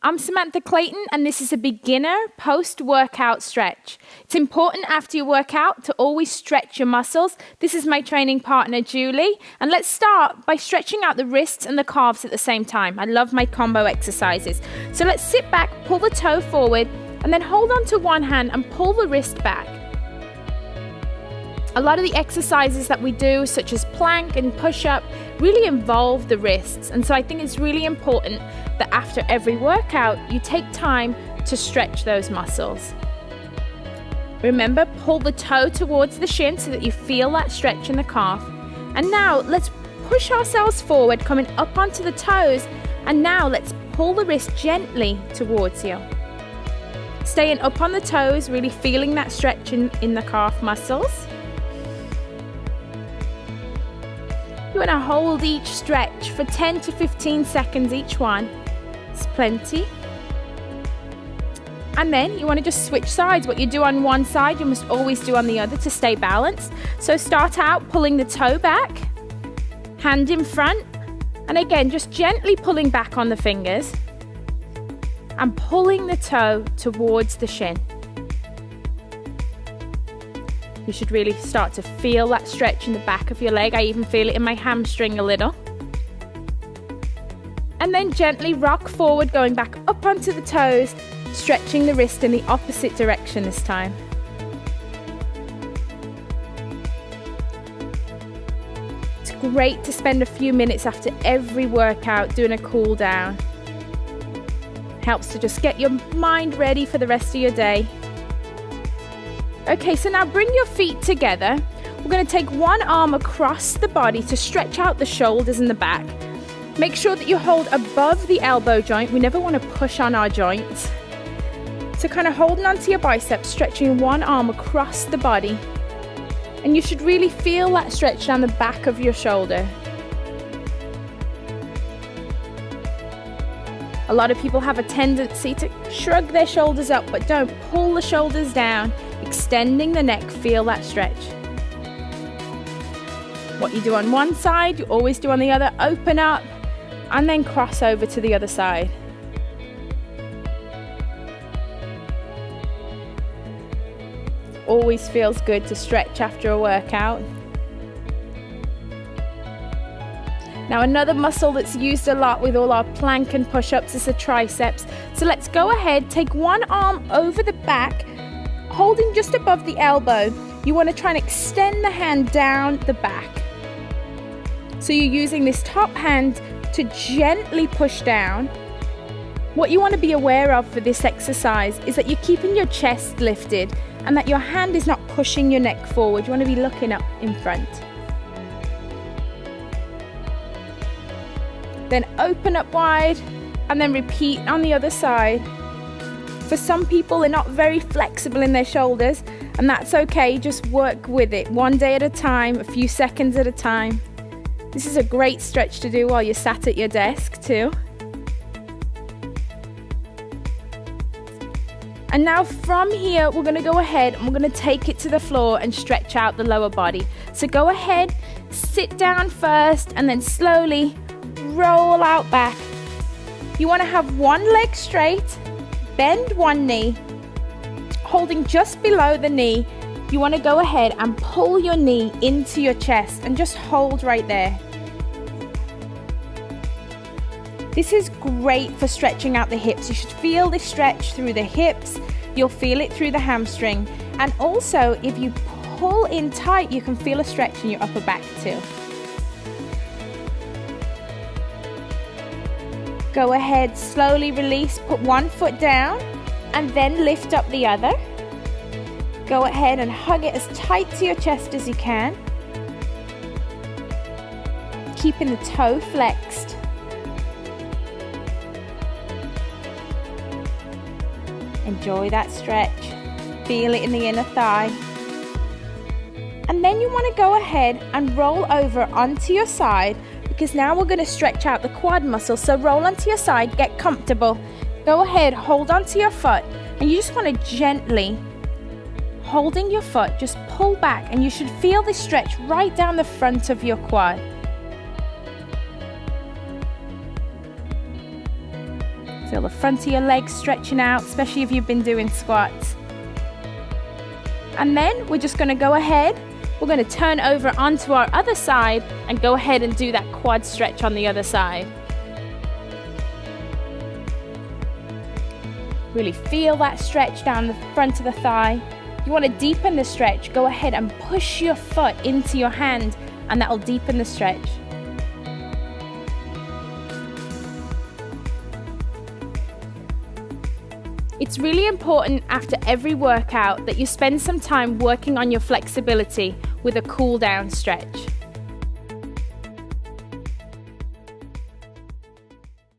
I'm Samantha Clayton, and this is a beginner post-workout stretch. It's important after your workout to always stretch your muscles. This is my training partner, Julie, and let's start by stretching out the wrists and the calves at the same time. I love my combo exercises. So let's sit back, pull the toe forward, and then hold on to one hand and pull the wrist back. A lot of the exercises that we do, such as plank and push-up, really involve the wrists. And so I think it's really important that after every workout, you take time to stretch those muscles. Remember, pull the toe towards the shin so that you feel that stretch in the calf. And now let's push ourselves forward, coming up onto the toes. And now let's pull the wrist gently towards you. Staying up on the toes, really feeling that stretch in the calf muscles. You want to hold each stretch for 10 to 15 seconds each one. It's plenty. And then you want to just switch sides. What you do on one side, you must always do on the other to stay balanced. So start out pulling the toe back, hand in front, and again, just gently pulling back on the fingers and pulling the toe towards the shin. You should really start to feel that stretch in the back of your leg. I even feel it in my hamstring a little. And then gently rock forward, going back up onto the toes, stretching the wrist in the opposite direction this time. It's great to spend a few minutes after every workout doing a cool down. Helps to just get your mind ready for the rest of your day. Okay, so now bring your feet together. We're going to take one arm across the body to stretch out the shoulders and the back. Make sure that you hold above the elbow joint. We never want to push on our joints. So kind of holding onto your biceps, stretching one arm across the body. And you should really feel that stretch down the back of your shoulder. A lot of people have a tendency to shrug their shoulders up, but don't. Pull the shoulders down, extending the neck, feel that stretch. What you do on one side, you always do on the other. Open up and then cross over to the other side. Always feels good to stretch after a workout. Now another muscle that's used a lot with all our plank and push-ups is the triceps. So let's go ahead, take one arm over the back, holding just above the elbow. You want to try and extend the hand down the back. So you're using this top hand to gently push down. What you want to be aware of for this exercise is that you're keeping your chest lifted and that your hand is not pushing your neck forward. You want to be looking up in front. Then open up wide and then repeat on the other side. For some people, they're not very flexible in their shoulders, and that's okay. Just work with it one day at a time, a few seconds at a time. This is a great stretch to do while you're sat at your desk too. And now from here, we're going to go ahead and we're going to take it to the floor and stretch out the lower body. So go ahead, sit down first, and then slowly roll out back. You want to have one leg straight, bend one knee, holding just below the knee. You want to go ahead and pull your knee into your chest and just hold right there. This is great for stretching out the hips. You should feel this stretch through the hips. You'll feel it through the hamstring. And also, if you pull in tight, you can feel a stretch in your upper back too. Go ahead, slowly release, put one foot down and then lift up the other. Go ahead and hug it as tight to your chest as you can. Keeping the toe flexed. Enjoy that stretch. Feel it in the inner thigh. And then you want to go ahead and roll over onto your side, because now we're going to stretch out the quad muscle. So roll onto your side, get comfortable. Go ahead, hold onto your foot, and you just want to gently, holding your foot, just pull back, and you should feel this stretch right down the front of your quad. Feel the front of your legs stretching out, especially if you've been doing squats. And then we're just going to go ahead, we're going to turn over onto our other side and go ahead and do that quad stretch on the other side. Really feel that stretch down the front of the thigh. You want to deepen the stretch, go ahead and push your foot into your hand, and that will deepen the stretch. It's really important after every workout that you spend some time working on your flexibility with a cool down stretch.